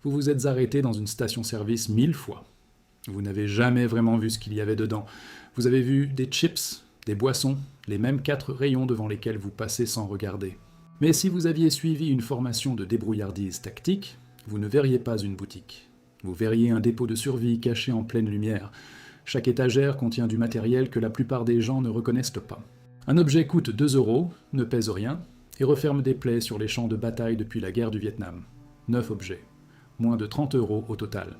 Vous vous êtes arrêté dans une station-service 1000 fois. Vous n'avez jamais vraiment vu ce qu'il y avait dedans. Vous avez vu des chips, des boissons, les mêmes 4 rayons devant lesquels vous passez sans regarder. Mais si vous aviez suivi une formation de débrouillardise tactique, vous ne verriez pas une boutique. Vous verriez un dépôt de survie caché en pleine lumière. Chaque étagère contient du matériel que la plupart des gens ne reconnaissent pas. Un objet coûte 2 €, ne pèse rien, et referme des plaies sur les champs de bataille depuis la guerre du Vietnam. 9 objets. Moins de 30 € au total.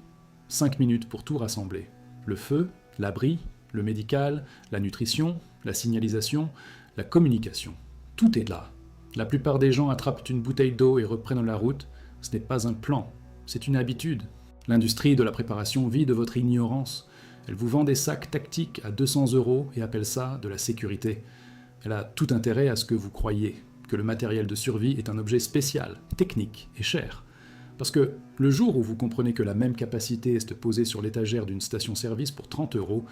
5 minutes pour tout rassembler. Le feu, l'abri, le médical, la nutrition, la signalisation, la communication. Tout est là. La plupart des gens attrapent une bouteille d'eau et reprennent la route. Ce n'est pas un plan, c'est une habitude. L'industrie de la préparation vit de votre ignorance. Elle vous vend des sacs tactiques à 200 € et appelle ça de la sécurité. Elle a tout intérêt à ce que vous croyiez que le matériel de survie est un objet spécial, technique et cher. Parce que le jour où vous comprenez que la même capacité est posée sur l'étagère d'une station-service pour 30 €,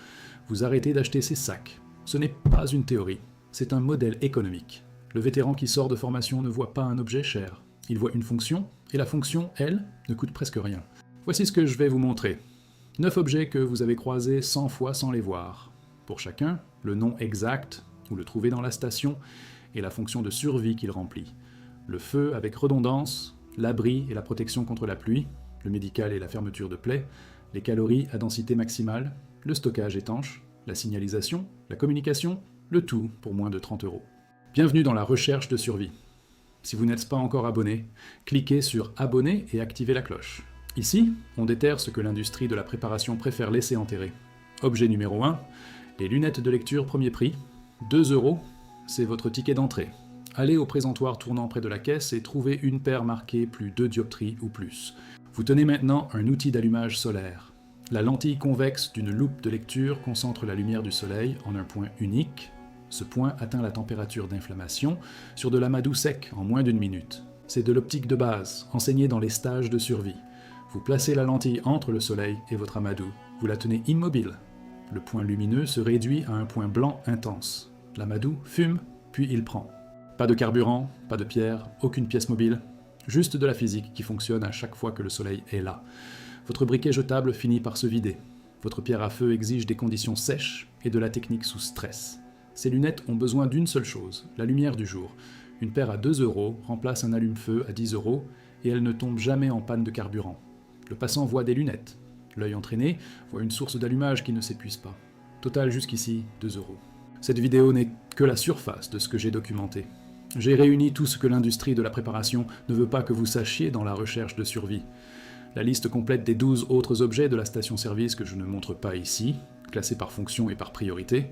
vous arrêtez d'acheter ces sacs. Ce n'est pas une théorie, c'est un modèle économique. Le vétéran qui sort de formation ne voit pas un objet cher. Il voit une fonction, et la fonction, elle, ne coûte presque rien. Voici ce que je vais vous montrer. 9 objets que vous avez croisés 100 fois sans les voir. Pour chacun, le nom exact, ou le trouver dans la station, et la fonction de survie qu'il remplit. Le feu avec redondance, l'abri et la protection contre la pluie, le médical et la fermeture de plaies, les calories à densité maximale, le stockage étanche, la signalisation, la communication, le tout pour moins de 30 €. Bienvenue dans la recherche de survie. Si vous n'êtes pas encore abonné, cliquez sur Abonner et activez la cloche. Ici, on déterre ce que l'industrie de la préparation préfère laisser enterrer. Objet numéro 1, les lunettes de lecture premier prix, 2 €, c'est votre ticket d'entrée. Allez au présentoir tournant près de la caisse et trouvez une paire marquée plus 2 dioptries ou plus. Vous tenez maintenant un outil d'allumage solaire. La lentille convexe d'une loupe de lecture concentre la lumière du soleil en un point unique. Ce point atteint la température d'inflammation sur de l'amadou sec en moins d'1 minute. C'est de l'optique de base, enseignée dans les stages de survie. Vous placez la lentille entre le soleil et votre amadou. Vous la tenez immobile. Le point lumineux se réduit à un point blanc intense. L'amadou fume, puis il prend. Pas de carburant, pas de pierre, aucune pièce mobile, juste de la physique qui fonctionne à chaque fois que le soleil est là. Votre briquet jetable finit par se vider. Votre pierre à feu exige des conditions sèches et de la technique sous stress. Ces lunettes ont besoin d'une seule chose, la lumière du jour. Une paire à 2 € remplace un allume-feu à 10 € et elle ne tombe jamais en panne de carburant. Le passant voit des lunettes. L'œil entraîné voit une source d'allumage qui ne s'épuise pas. Total jusqu'ici, 2 €. Cette vidéo n'est que la surface de ce que j'ai documenté. J'ai réuni tout ce que l'industrie de la préparation ne veut pas que vous sachiez dans la recherche de survie. La liste complète des 12 autres objets de la station-service que je ne montre pas ici, classés par fonction et par priorité.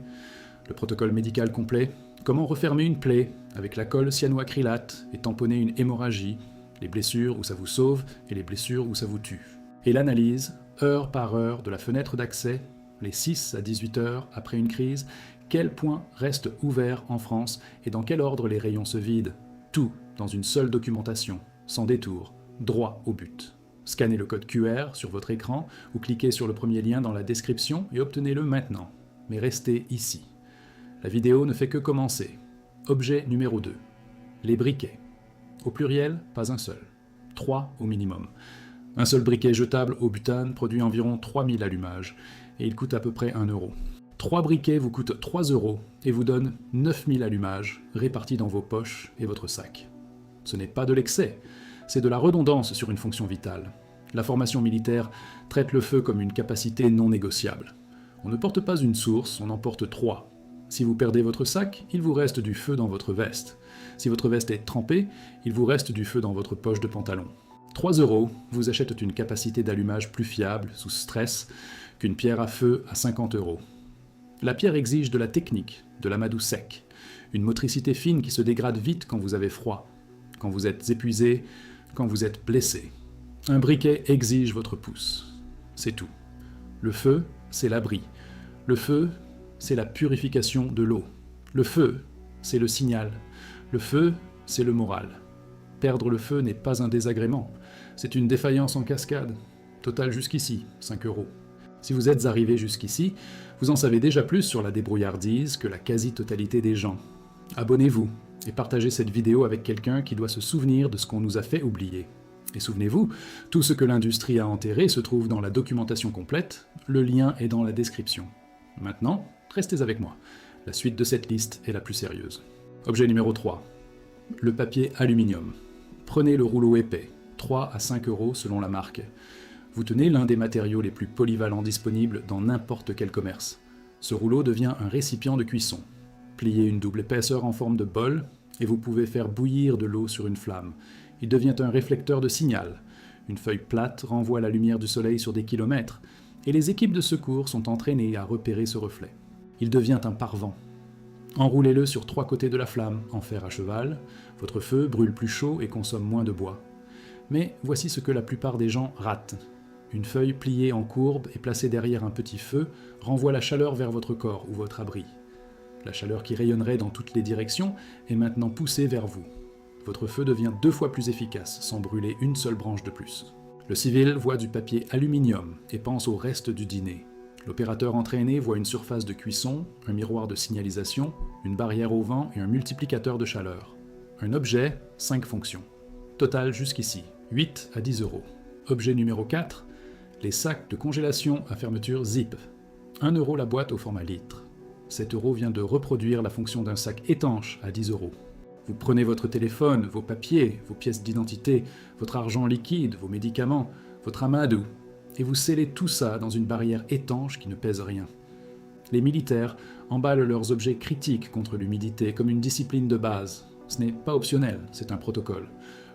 Le protocole médical complet, comment refermer une plaie avec la colle cyanoacrylate et tamponner une hémorragie, les blessures où ça vous sauve et les blessures où ça vous tue. Et l'analyse, heure par heure, de la fenêtre d'accès, les 6 à 18 heures après une crise, quel point reste ouvert en France et dans quel ordre les rayons se vident. Tout dans une seule documentation, sans détour, droit au but. Scannez le code QR sur votre écran ou cliquez sur le premier lien dans la description et obtenez-le maintenant. Mais restez ici. La vidéo ne fait que commencer. Objet numéro 2. Les briquets. Au pluriel, pas un seul. 3 au minimum. Un seul briquet jetable au butane produit environ 3000 allumages et il coûte à peu près 1 €. 3 briquets vous coûtent 3 € et vous donnent 9000 allumages répartis dans vos poches et votre sac. Ce n'est pas de l'excès, c'est de la redondance sur une fonction vitale. La formation militaire traite le feu comme une capacité non négociable. On ne porte pas une source, on en porte 3. Si vous perdez votre sac, il vous reste du feu dans votre veste. Si votre veste est trempée, il vous reste du feu dans votre poche de pantalon. 3 € vous achètent une capacité d'allumage plus fiable, sous stress, qu'une pierre à feu à 50 €. La pierre exige de la technique, de l'amadou sec, une motricité fine qui se dégrade vite quand vous avez froid, quand vous êtes épuisé, quand vous êtes blessé. Un briquet exige votre pouce. C'est tout. Le feu, c'est l'abri. Le feu, c'est la purification de l'eau. Le feu, c'est le signal. Le feu, c'est le moral. Perdre le feu n'est pas un désagrément, c'est une défaillance en cascade. Total jusqu'ici, 5 €. Si vous êtes arrivé jusqu'ici, vous en savez déjà plus sur la débrouillardise que la quasi-totalité des gens. Abonnez-vous et partagez cette vidéo avec quelqu'un qui doit se souvenir de ce qu'on nous a fait oublier. Et souvenez-vous, tout ce que l'industrie a enterré se trouve dans la documentation complète, le lien est dans la description. Maintenant, restez avec moi. La suite de cette liste est la plus sérieuse. Objet numéro 3. Le papier aluminium. Prenez le rouleau épais, 3 à 5 € selon la marque. Vous tenez l'un des matériaux les plus polyvalents disponibles dans n'importe quel commerce. Ce rouleau devient un récipient de cuisson. Pliez une double épaisseur en forme de bol, et vous pouvez faire bouillir de l'eau sur une flamme. Il devient un réflecteur de signal. Une feuille plate renvoie la lumière du soleil sur des kilomètres, et les équipes de secours sont entraînées à repérer ce reflet. Il devient un pare-vent. Enroulez-le sur 3 côtés de la flamme, en fer à cheval. Votre feu brûle plus chaud et consomme moins de bois. Mais voici ce que la plupart des gens ratent. Une feuille pliée en courbe et placée derrière un petit feu renvoie la chaleur vers votre corps ou votre abri. La chaleur qui rayonnerait dans toutes les directions est maintenant poussée vers vous. Votre feu devient 2 fois plus efficace, sans brûler une seule branche de plus. Le civil voit du papier aluminium et pense au reste du dîner. L'opérateur entraîné voit une surface de cuisson, un miroir de signalisation, une barrière au vent et un multiplicateur de chaleur. Un objet, 5 fonctions. Total jusqu'ici, 8 à 10 €. Objet numéro 4, les sacs de congélation à fermeture zip. 1 € la boîte au format litre. 7 € vient de reproduire la fonction d'un sac étanche à 10 €. Vous prenez votre téléphone, vos papiers, vos pièces d'identité, votre argent liquide, vos médicaments, votre amadou, et vous scellez tout ça dans une barrière étanche qui ne pèse rien. Les militaires emballent leurs objets critiques contre l'humidité comme une discipline de base. Ce n'est pas optionnel, c'est un protocole.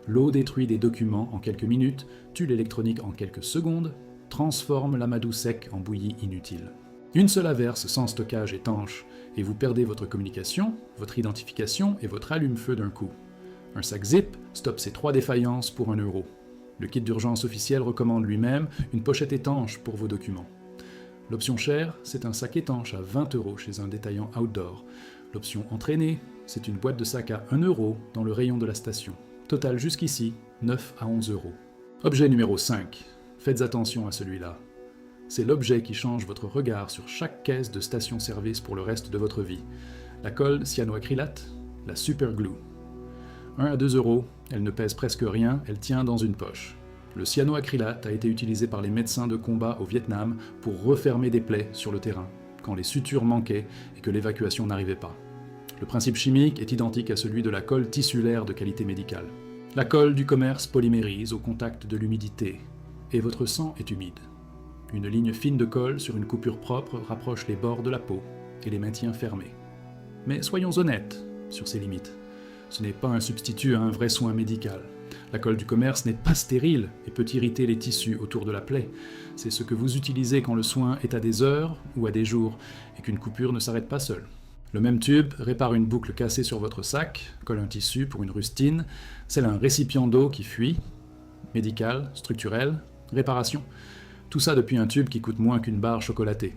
L'eau détruit des documents en quelques minutes, tue l'électronique en quelques secondes, transforme l'amadou sec en bouillie inutile. Une seule averse sans stockage étanche, et vous perdez votre communication, votre identification et votre allume-feu d'un coup. Un sac zip stoppe ces 3 défaillances pour 1 €. Le kit d'urgence officiel recommande lui-même une pochette étanche pour vos documents. L'option chère, c'est un sac étanche à 20 € chez un détaillant outdoor. L'option entraînée, c'est une boîte de sac à 1 € dans le rayon de la station. Total jusqu'ici, 9 à 11 €. Objet numéro 5. Faites attention à celui-là. C'est l'objet qui change votre regard sur chaque caisse de station-service pour le reste de votre vie. La colle cyanoacrylate, la super glue. 1 à 2 €, elle ne pèse presque rien, elle tient dans une poche. Le cyanoacrylate a été utilisé par les médecins de combat au Vietnam pour refermer des plaies sur le terrain, quand les sutures manquaient et que l'évacuation n'arrivait pas. Le principe chimique est identique à celui de la colle tissulaire de qualité médicale. La colle du commerce polymérise au contact de l'humidité, et votre sang est humide. Une ligne fine de colle sur une coupure propre rapproche les bords de la peau et les maintient fermés. Mais soyons honnêtes sur ses limites. Ce n'est pas un substitut à un vrai soin médical. La colle du commerce n'est pas stérile et peut irriter les tissus autour de la plaie. C'est ce que vous utilisez quand le soin est à des heures ou à des jours et qu'une coupure ne s'arrête pas seule. Le même tube répare une boucle cassée sur votre sac, colle un tissu pour une rustine, scelle un récipient d'eau qui fuit, médical, structurel, réparation. Tout ça depuis un tube qui coûte moins qu'une barre chocolatée.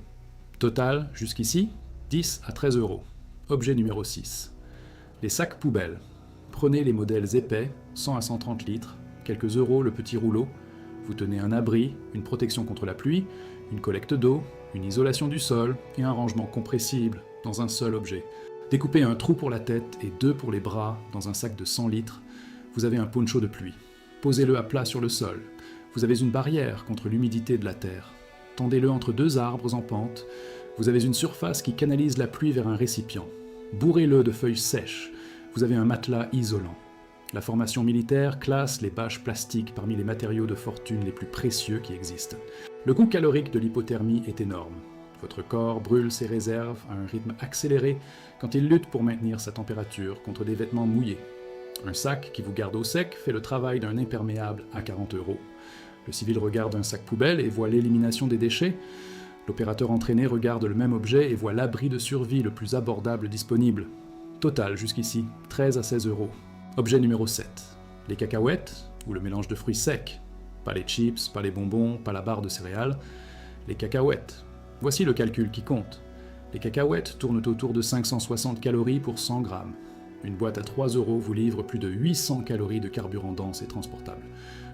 Total, jusqu'ici, 10 à 13 €. Objet numéro 6. Les sacs poubelles. Prenez les modèles épais, 100 à 130 litres, quelques euros le petit rouleau. Vous tenez un abri, une protection contre la pluie, une collecte d'eau, une isolation du sol et un rangement compressible dans un seul objet. Découpez un trou pour la tête et 2 pour les bras dans un sac de 100 litres. Vous avez un poncho de pluie. Posez-le à plat sur le sol. Vous avez une barrière contre l'humidité de la terre. Tendez-le entre 2 arbres en pente. Vous avez une surface qui canalise la pluie vers un récipient. Bourrez-le de feuilles sèches. Vous avez un matelas isolant. La formation militaire classe les bâches plastiques parmi les matériaux de fortune les plus précieux qui existent. Le coût calorique de l'hypothermie est énorme. Votre corps brûle ses réserves à un rythme accéléré quand il lutte pour maintenir sa température contre des vêtements mouillés. Un sac qui vous garde au sec fait le travail d'un imperméable à 40 €. Le civil regarde un sac poubelle et voit l'élimination des déchets. L'opérateur entraîné regarde le même objet et voit l'abri de survie le plus abordable disponible. Total, jusqu'ici, 13 à 16 €. Objet numéro 7. Les cacahuètes, ou le mélange de fruits secs. Pas les chips, pas les bonbons, pas la barre de céréales. Les cacahuètes. Voici le calcul qui compte. Les cacahuètes tournent autour de 560 calories pour 100 grammes. Une boîte à 3 € vous livre plus de 800 calories de carburant dense et transportable.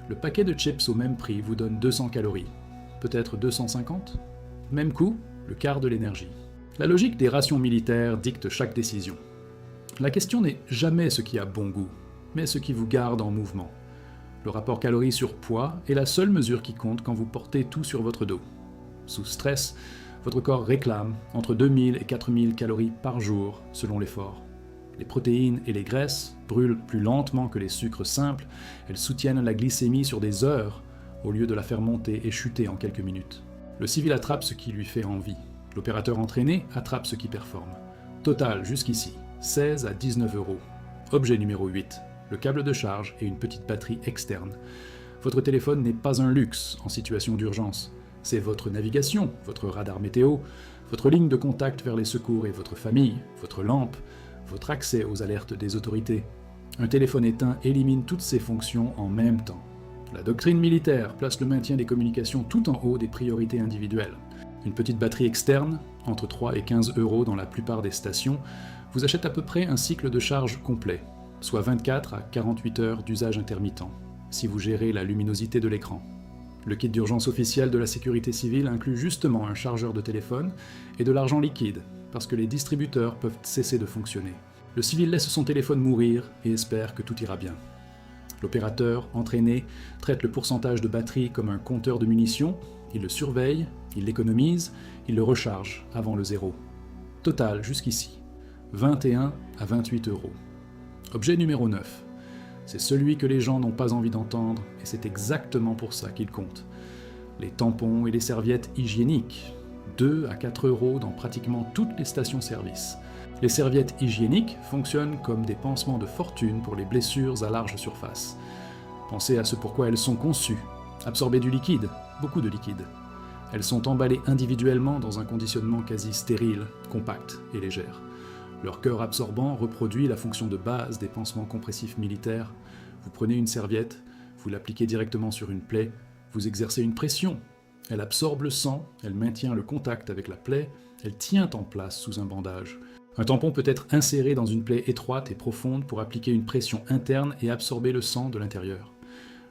Le paquet de chips au même prix vous donne 200 calories. Peut-être 250 ? Même coût, le quart de l'énergie. La logique des rations militaires dicte chaque décision. La question n'est jamais ce qui a bon goût, mais ce qui vous garde en mouvement. Le rapport calories sur poids est la seule mesure qui compte quand vous portez tout sur votre dos. Sous stress, votre corps réclame entre 2000 et 4000 calories par jour selon l'effort. Les protéines et les graisses brûlent plus lentement que les sucres simples, elles soutiennent la glycémie sur des heures au lieu de la faire monter et chuter en quelques minutes. Le civil attrape ce qui lui fait envie. L'opérateur entraîné attrape ce qui performe. Total jusqu'ici, 16 à 19 euros. Objet numéro 8, le câble de charge et une petite batterie externe. Votre téléphone n'est pas un luxe en situation d'urgence. C'est votre navigation, votre radar météo, votre ligne de contact vers les secours et votre famille, votre lampe, votre accès aux alertes des autorités. Un téléphone éteint élimine toutes ces fonctions en même temps. La doctrine militaire place le maintien des communications tout en haut des priorités individuelles. Une petite batterie externe, entre 3 et 15 euros dans la plupart des stations, vous achète à peu près un cycle de charge complet, soit 24 à 48 heures d'usage intermittent, si vous gérez la luminosité de l'écran. Le kit d'urgence officiel de la sécurité civile inclut justement un chargeur de téléphone et de l'argent liquide, parce que les distributeurs peuvent cesser de fonctionner. Le civil laisse son téléphone mourir et espère que tout ira bien. L'opérateur, entraîné, traite le pourcentage de batterie comme un compteur de munitions, il le surveille, il l'économise, il le recharge avant le zéro. Total jusqu'ici, 21 à 28 euros. Objet numéro 9. C'est celui que les gens n'ont pas envie d'entendre, et c'est exactement pour ça qu'il compte. Les tampons et les serviettes hygiéniques, 2 à 4 euros dans pratiquement toutes les stations-service. Les serviettes hygiéniques fonctionnent comme des pansements de fortune pour les blessures à large surface. Pensez à ce pourquoi elles sont conçues. Absorber du liquide, beaucoup de liquide. Elles sont emballées individuellement dans un conditionnement quasi stérile, compact et légère. Leur cœur absorbant reproduit la fonction de base des pansements compressifs militaires. Vous prenez une serviette, vous l'appliquez directement sur une plaie, vous exercez une pression. Elle absorbe le sang, elle maintient le contact avec la plaie, elle tient en place sous un bandage. Un tampon peut être inséré dans une plaie étroite et profonde pour appliquer une pression interne et absorber le sang de l'intérieur.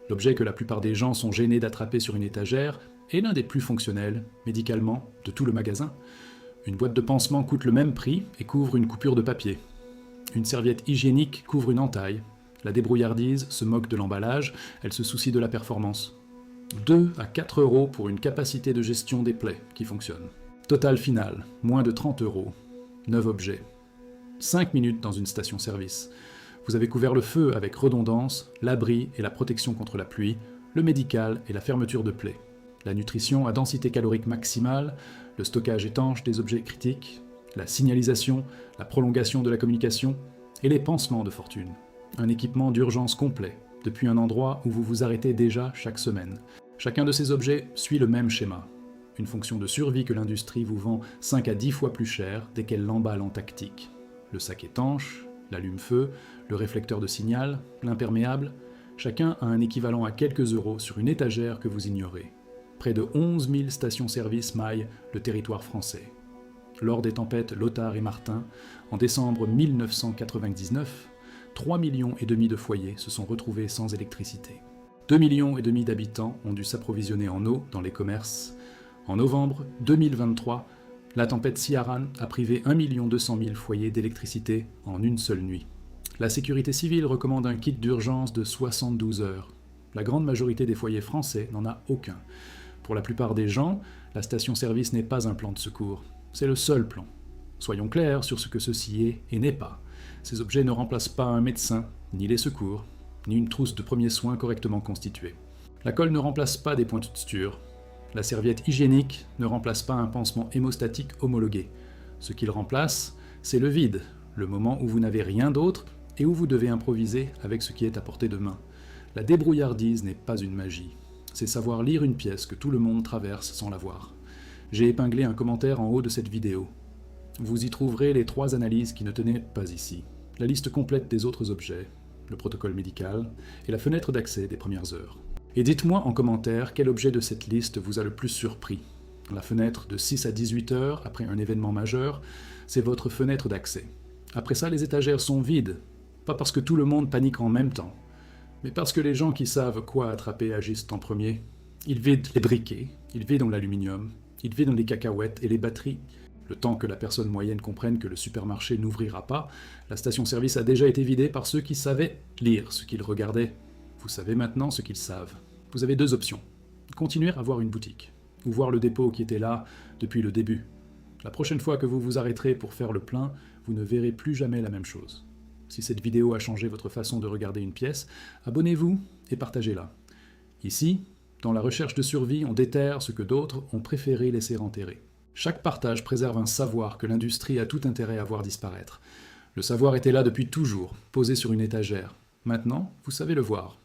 L'objet que la plupart des gens sont gênés d'attraper sur une étagère est l'un des plus fonctionnels, médicalement, de tout le magasin. Une boîte de pansement coûte le même prix et couvre une coupure de papier. Une serviette hygiénique couvre une entaille. La débrouillardise se moque de l'emballage, elle se soucie de la performance. 2 à 4 euros pour une capacité de gestion des plaies qui fonctionne. Total final, moins de 30 euros. 9 objets. 5 minutes dans une station-service. Vous avez couvert le feu avec redondance, l'abri et la protection contre la pluie, le médical et la fermeture de plaies. La nutrition à densité calorique maximale, le stockage étanche des objets critiques, la signalisation, la prolongation de la communication et les pansements de fortune. Un équipement d'urgence complet, depuis un endroit où vous vous arrêtez déjà chaque semaine. Chacun de ces objets suit le même schéma. Une fonction de survie que l'industrie vous vend 5 à 10 fois plus cher dès qu'elle l'emballe en tactique. Le sac étanche, l'allume-feu, le réflecteur de signal, l'imperméable, chacun a un équivalent à quelques euros sur une étagère que vous ignorez. Près de 11 000 stations-service maillent le territoire français. Lors des tempêtes Lothar et Martin, en décembre 1999, 3,5 millions de foyers se sont retrouvés sans électricité. 2,5 millions d'habitants ont dû s'approvisionner en eau dans les commerces. En novembre 2023, la tempête Ciaran a privé 1 200 000 foyers d'électricité en une seule nuit. La sécurité civile recommande un kit d'urgence de 72 heures. La grande majorité des foyers français n'en a aucun. Pour la plupart des gens, la station-service n'est pas un plan de secours. C'est le seul plan. Soyons clairs sur ce que ceci est et n'est pas. Ces objets ne remplacent pas un médecin, ni les secours, ni une trousse de premiers soins correctement constituée. La colle ne remplace pas des points de suture. La serviette hygiénique ne remplace pas un pansement hémostatique homologué. Ce qu'il remplace, c'est le vide, le moment où vous n'avez rien d'autre et où vous devez improviser avec ce qui est à portée de main. La débrouillardise n'est pas une magie. C'est savoir lire une pièce que tout le monde traverse sans la voir. J'ai épinglé un commentaire en haut de cette vidéo. Vous y trouverez les 3 analyses qui ne tenaient pas ici, la liste complète des autres objets, le protocole médical et la fenêtre d'accès des premières heures. Et dites-moi en commentaire quel objet de cette liste vous a le plus surpris. La fenêtre de 6 à 18 heures après un événement majeur, c'est votre fenêtre d'accès. Après ça, les étagères sont vides, pas parce que tout le monde panique en même temps, mais parce que les gens qui savent quoi attraper agissent en premier. Ils vident les briquets, ils vident l'aluminium, ils vident les cacahuètes et les batteries. Le temps que la personne moyenne comprenne que le supermarché n'ouvrira pas, la station-service a déjà été vidée par ceux qui savaient lire ce qu'ils regardaient. Vous savez maintenant ce qu'ils savent. Vous avez deux options. Continuer à voir une boutique, ou voir le dépôt qui était là depuis le début. La prochaine fois que vous vous arrêterez pour faire le plein, vous ne verrez plus jamais la même chose. Si cette vidéo a changé votre façon de regarder une pièce, abonnez-vous et partagez-la. Ici, dans la recherche de survie, on déterre ce que d'autres ont préféré laisser enterrer. Chaque partage préserve un savoir que l'industrie a tout intérêt à voir disparaître. Le savoir était là depuis toujours, posé sur une étagère. Maintenant, vous savez le voir.